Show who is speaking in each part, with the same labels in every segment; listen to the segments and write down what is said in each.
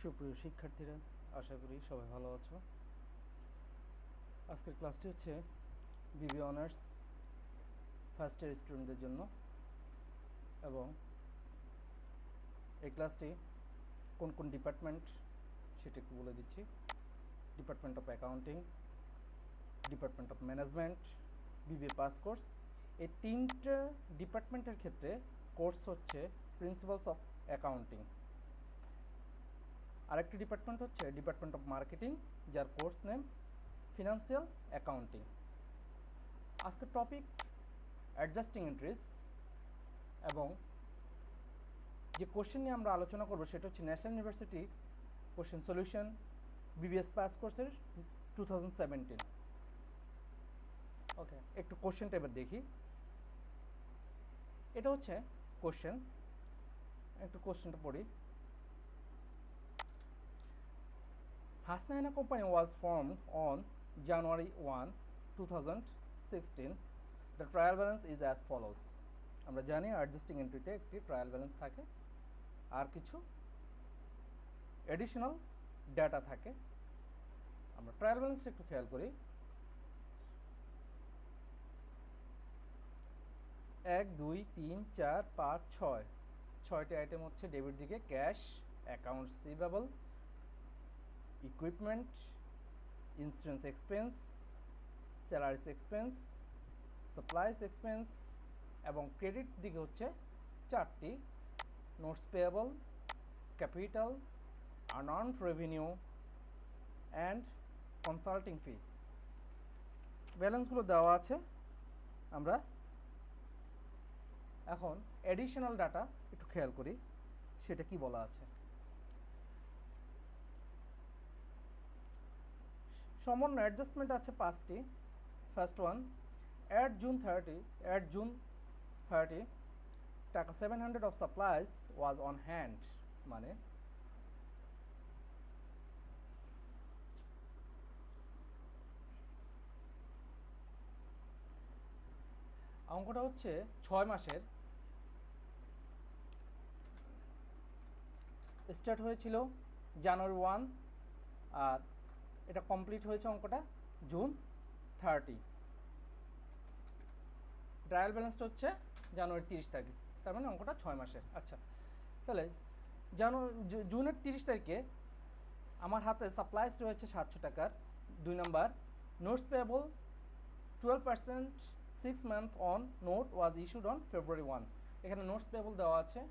Speaker 1: সুপ্রিয় শিক্ষার্থীরা, আশা করি সবাই ভালো আছো। আজকের ক্লাসটি হচ্ছে বিবি অনার্স ফার্স্ট ইয়ার স্টুডেন্টদের জন্য, এবং এই ক্লাসটি কোন কোন ডিপার্টমেন্ট সেটা একটু বলে দিচ্ছি। Department of accounting, department of management, BBA pass course. এই তিনটা ডিপার্টমেন্টের ক্ষেত্রে কোর্স হচ্ছে প্রিন্সিপালস অফ অ্যাকাউন্টিং। আরেকটি ডিপার্টমেন্ট হচ্ছে ডিপার্টমেন্ট অফ মার্কেটিং, যার কোর্স নেম ফিনান্সিয়াল অ্যাকাউন্টিং। আজকের টপিক অ্যাডজাস্টিং এন্ট্রিজ, এবং যে কোশ্চেন নিয়ে আমরা আলোচনা করব সেটা হচ্ছে national university question solution BBS pass কোর্সের 2017। ওকে, একটু কোশ্চেনটা এবার দেখি। এটা হচ্ছে কোশ্চেন, একটু কোশ্চেনটা পড়ি। Hasna Company was formed on January 1, 2016. The trial balance is as follows. আমরা জানি অ্যাডজাস্টিং এন্ট্রিতে একটি ট্রায়াল ব্যালেন্স থাকে, আর কিছু এডিশনাল ডেটা থাকে। আমরা ট্রায়াল ব্যালেন্সটা একটু খেয়াল করি। 1, 2, 3, 4, 5, 6 ছয়টি আইটেম হচ্ছে ডেবিট দিকে cash, accounts receivable, equipment, insurance expense, salaries expense, supplies expense, এবং ক্রেডিট দিকে হচ্ছে 4টি notes payable, capital, unearned revenue and consulting fee. ব্যালেন্সগুলো দেওয়া আছে। আমরা এখন অ্যাডিশনাল ডাটা একটু খেয়াল করি, সেটা কি বলা আছে। সামান্য অ্যাডজাস্টমেন্ট আছে 5টি। ফার্স্ট ওয়ান, at June 30 টাকা 700 of supplies was on hand, মানে অঙ্কটা হচ্ছে 6 মাসের, স্টার্ট হয়েছিল জানুয়ারি 1, আর এটা কমপ্লিট হয়েছে অঙ্কটা জুন 30। ট্রায়াল ব্যালেন্সটা হচ্ছে জানুয়ারি 30 তারিখ, তার মানে অঙ্কটা 6 মাসের। আচ্ছা, তাহলে জুনের 30 তারিখে আমার হাতে সাপ্লাইস রয়েছে 700 টাকার। 2 number, notes payable 12% 6 month on note was issued on February 1। এখানে নোটস পেয়েবল দেওয়া আছে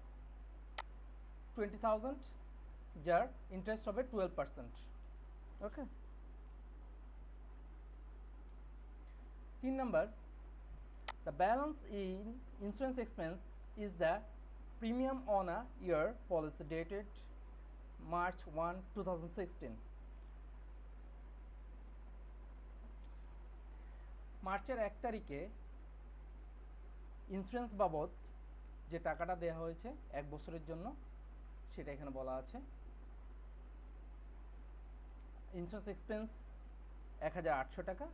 Speaker 1: 20,000, যার ইন্টারেস্ট হবে 12%। ওকে। 3 number, the balance in insurance expense is the premium on a year policy dated March 1, 2016। মার্চের 1 তারিখে ইন্স্যুরেন্স বাবদ যে টাকাটা দেওয়া হয়েছে 1 বছরের জন্য, সেটা এখানে বলা আছে। ইন্স্যুরেন্স এক্সপেন্স 1800 টাকা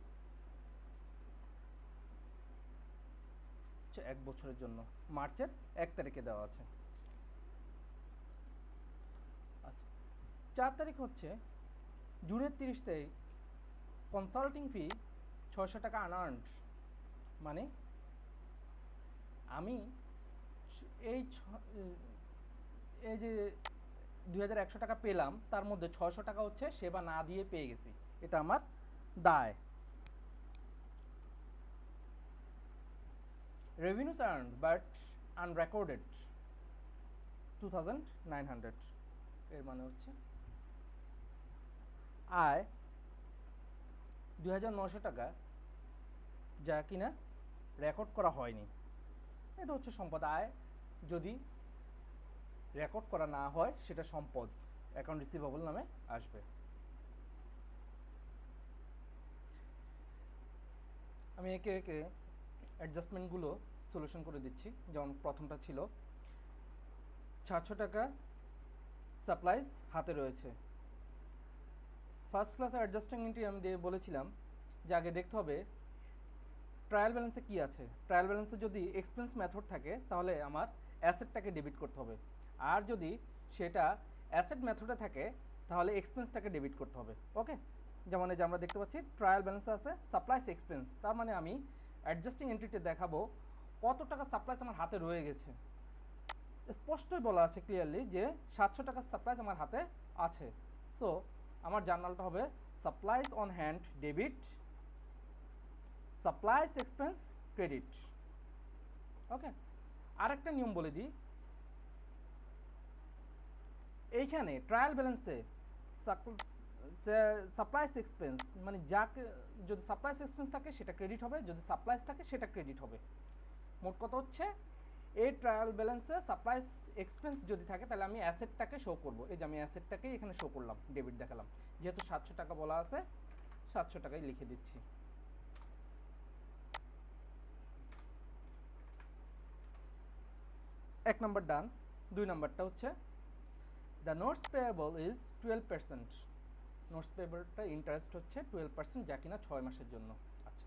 Speaker 1: 1 বছরের জন্য, মার্চের 1 তারিখে দেওয়া আছে। আচ্ছা, 4 তারিখ হচ্ছে জুনের 30 তারিখ, কনসাল্টিং ফি 600 টাকা আনআর্নড, মানে আমি এই যে 2100 টাকা পেলাম, তার মধ্যে 600 টাকা হচ্ছে সেবা না দিয়ে পেয়ে গেছি, এটা আমার দায়। রেভিনিউস আর্নড বাট আনরেকর্ডেড 2900, এর মানে হচ্ছে আয় 2900 টাকা, যা কিনা রেকর্ড করা হয়নি। এটা হচ্ছে সম্পদ। আয় যদি রেকর্ড করা না হয় সেটা সম্পদ, অ্যাকাউন্ট রিসিভেবল নামে আসবে। আমি একে একে অ্যাডজাস্টমেন্টগুলো সলিউশন করে দিচ্ছি। যেমন প্রথমটা ছিল 700 টাকা সাপ্লাইজ হাতে রয়েছে। ফার্স্ট ক্লাসে অ্যাডজাস্টিং এন্ট্রি আমি বলেছিলাম যে আগে দেখতে হবে ট্রায়াল ব্যালেন্সে কি আছে। ট্রায়াল ব্যালেন্সে যদি এক্সপেন্স মেথড থাকে তাহলে আমার অ্যাসেটটাকে ডেবিট করতে হবে, আর যদি সেটা অ্যাসেট মেথডে থাকে তাহলে এক্সপেন্সটাকে ডেবিট করতে হবে। ওকে, যেমন এই যে আমরা দেখতে পাচ্ছি ট্রায়াল ব্যালেন্স আছে সাপ্লাইস এক্সপেন্স, তার মানে আমি অ্যাডজাস্টিং এন্ট্রিতে দেখাবো কত টাকা সাপ্লাইস আমার হাতে রয়ে গেছে। স্পষ্টই বলা আছে ক্লিয়ারলি যে 700 টাকার সাপ্লাইস আমার হাতে আছে। সো আমার জার্নালটা হবে supplies on hand debit, supplies expense credit. Okay, আরেকটা নিয়ম বলে দিই, এইখানে ট্রায়াল ব্যালেন্সে সাপ্লাইস এক্সপেন্স মানে যাকে যদি সাপ্লাইস এক্সপেন্স থাকে সেটা ক্রেডিট হবে, যদি সাপ্লাইস থাকে সেটা ক্রেডিট হবে। মোট কথা হচ্ছে এই ট্রায়াল ব্যালেন্সে সাপ্লাইস এক্সপেন্স যদি থাকে তাহলে আমি অ্যাসেটটাকে শো করব। এই যে আমি অ্যাসেটটাকেই এখানে শো করলাম, ডেবিট দেখালাম, যেহেতু 700 টাকা বলা আছে 700 টাকাই লিখে দিচ্ছি। এক নম্বর ডান। 2 নম্বরটা হচ্ছে the notes payable is 12%। Notes পেয়েবলটা ইন্টারেস্ট হচ্ছে 12%, যা কিনা 6 মাসের জন্য। আচ্ছা,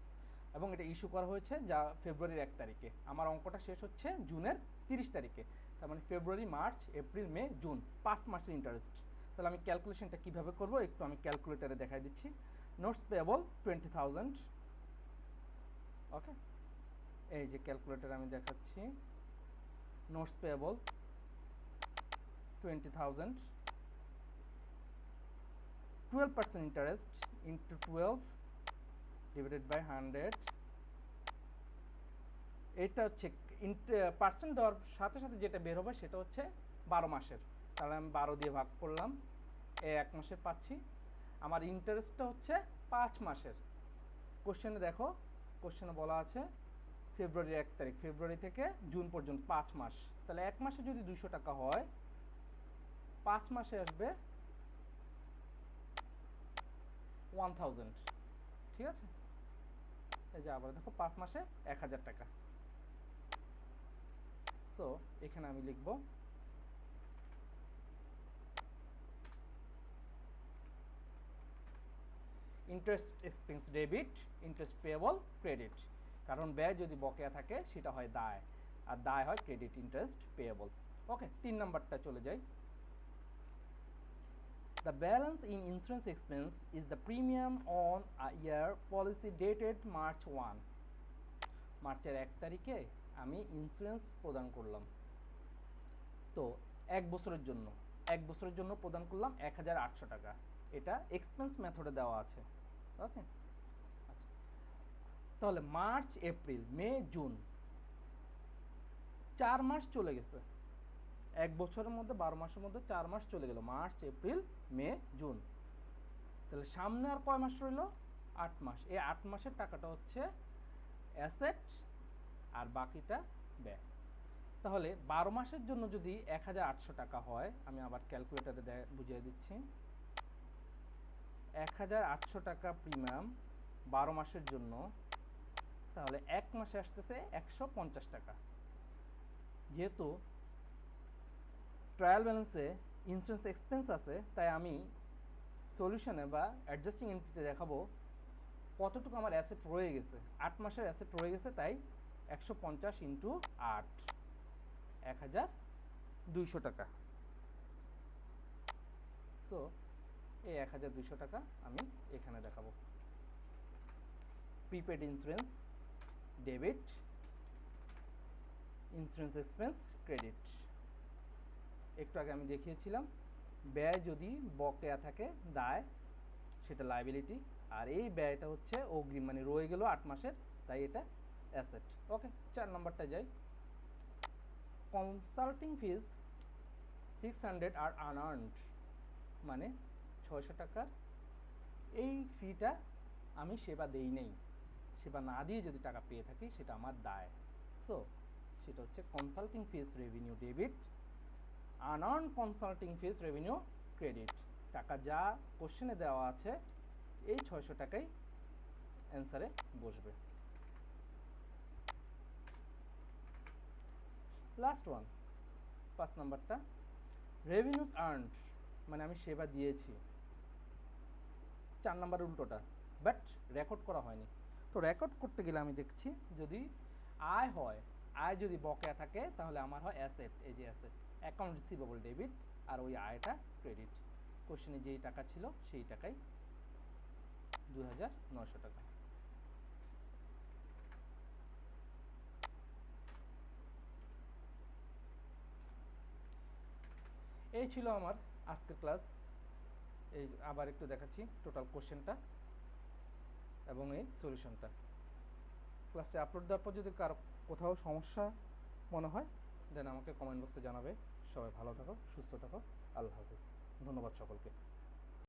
Speaker 1: এবং এটা ইস্যু করা হয়েছে যা ফেব্রুয়ারির 1 তারিখে। আমার অঙ্কটা শেষ হচ্ছে জুনের 30 তারিখে, তার মানে ফেব্রুয়ারি, মার্চ, এপ্রিল, মে, জুন 5 মাসের ইন্টারেস্ট। তাহলে আমি ক্যালকুলেশনটা কীভাবে করব একটু আমি ক্যালকুলেটারে দেখাই দিচ্ছি। Notes payable 20,000। ওকে, এই যে ক্যালকুলেটারে আমি দেখাচ্ছি notes payable 20,000, 12% interest into 12 divided by 100। এটা হচ্ছে পার্সেন্ট দেওয়ার সাথে সাথে যেটা বের হবে সেটা হচ্ছে 12 মাসের। তাহলে আমি 12 দিয়ে ভাগ করলাম, 1 মাসের পাচ্ছি। আমার ইন্টারেস্টটা হচ্ছে 5 মাসের। কোশ্চেনে দেখো, কোশ্চেনে বলা আছে ফেব্রুয়ারির 1 তারিখ, ফেব্রুয়ারি থেকে জুন পর্যন্ত 5 মাস। তাহলে 1 মাসে যদি 200 টাকা হয়, 5 মাসে আসবে 1000। ঠিক আছে, এই যে আবার দেখো 5 মাসে 1000 টাকা। সো এখানে আমি লিখব interest expense debit, interest payable credit. কারণ ব্যয় যদি বকেয়া থাকে সেটা হয় দায়, আর দায় হয় ক্রেডিট, ইন্টারেস্ট পেয়েবল। ওকে, 3 নাম্বারটা চলে যাই। The balance in insurance expense is the premium on a year policy dated March 1। মার্চের 1 তারিখে আমি ইন্স্যুরেন্স প্রদান করলাম। তো 1 বছরের জন্য প্রদান করলাম 1800 টাকা। এটা এক্সপেন্স মেথডে দেওয়া আছে। ওকে, আচ্ছা, তাহলে মার্চ, এপ্রিল, মে, জুন 4 মাস চলে গেছে। 1 বছরের মধ্যে 12 মাসের মধ্যে 4 মাস চলে গেল, মার্চ, এপ্রিল, মে, জুন। তাহলে সামনে আর কয় মাস রইল? 8 মাস। এই 8 মাসের টাকাটা হচ্ছে অ্যাসেট আর বাকিটা ব্যয়। তাহলে 12 মাসের জন্য যদি 1800 টাকা হয়, আমি আবার ক্যালকুলেটারে বুঝিয়ে দিচ্ছি। 1800 টাকা প্রিমিয়াম 12 মাসের জন্য, তাহলে 1 মাসে আসতেছে 150 টাকা। যেহেতু ট্রায়াল ব্যালেন্সে ইন্স্যুরেন্স এক্সপেন্স আছে, তাই আমি সলিউশনে বা অ্যাডজাস্টিং এন্ট্রিতে দেখাবো কতটুকু আমার অ্যাসেট রয়ে গেছে। 8 মাসের অ্যাসেট রয়ে গেছে, তাই 150 ইন্টু 8, 1200 টাকা। সো এই 1200 টাকা আমি এখানে দেখাবো। Prepaid insurance debit, insurance expense credit. একটু আগে আমি দেখিয়েছিলাম ব্যয় যদি বকেয়া থাকে দায়, সেটা লায়াবিলিটি, আর এই ব্যয়টা হচ্ছে অগ্রিম, মানে রয়ে গেল 8 মাসের, তাই এটা অ্যাসেট। ওকে, 4 নম্বরটা যাই। কনসাল্টিং ফিস 600 আর আনআর্নড, মানে 600 টাকার এই ফিটা আমি সেবা দেই নেই, সেবা না দিয়ে যদি টাকা পেয়ে থাকি সেটা আমার দায়। সো সেটা হচ্ছে কনসাল্টিং ফিস রেভিনিউ ডেবিট, আনআর্নড কনসাল্টিং ফিস রেভিনিউ ক্রেডিট। টাকা যা কোশ্চেনে দেওয়া আছে এই 600 টাকাই অ্যান্সারে বসবে। লাস্ট ওয়ান, 5 নাম্বারটা, রেভিনিউস আর্নড, মানে আমি সেবা দিয়েছি। 4 নাম্বার উল্টোটা, বাট রেকর্ড করা হয়নি। তো রেকর্ড করতে গেলে আমি দেখছি যদি আয় যদি বকেয়া থাকে তাহলে আমার হয় অ্যাসেট। এই যে অ্যাসেট, অ্যাকাউন্ট রিসিভেবল ডেবিট, আর ওই আয়টা ক্রেডিট। কোশ্চেনে যেই টাকা ছিল সেই টাকাই 2900 টাকা। এই ছিল আমার আজকের ক্লাস। এই আবার একটু দেখাচ্ছি টোটাল কোশ্চেনটা এবং এই সলিউশনটা। ক্লাসটি আপলোড দেওয়ার পর যদি কারো কোথাও সমস্যা মনে হয় দেন আমাকে কমেন্ট বক্সে জানাবে। সবাই ভালো থাকো, সুস্থ থাকো, আল্লাহ হাফেজ। ধন্যবাদ সকলকে।